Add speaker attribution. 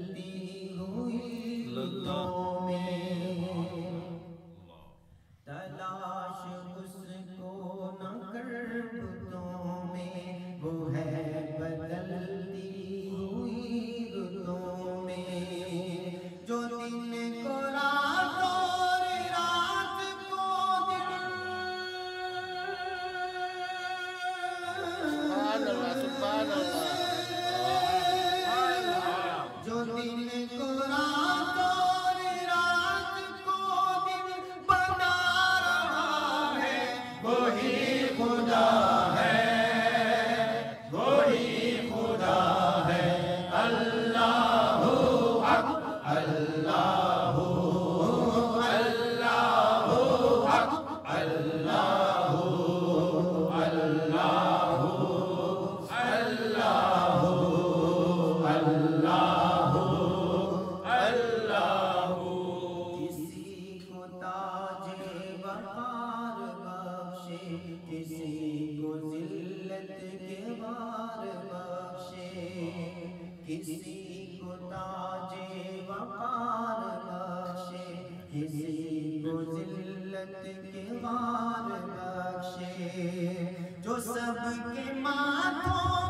Speaker 1: بدلتی ہوئی رتوں میں، تلاش اس کو نہ کر بتوں میں، وہ ہے بدلتی ہوئی رتوں میں، جو دن کو رات اور رات کو دن،
Speaker 2: سبحان اللہ سبحان اللہ،
Speaker 1: جو دن کو رات اور رات کو دن بنا رہا ہے، وہی خدا ہے، وہی خدا ہے، اللہ حق، اللہ حق، اللہ کسی کو تاج وقار بخشے، کسی کو ذلت کے بار بخشے، کسی کو تاج وقار بخشے، کسی کو ذلت کے بار بخشے، جو سب کے ماتھوں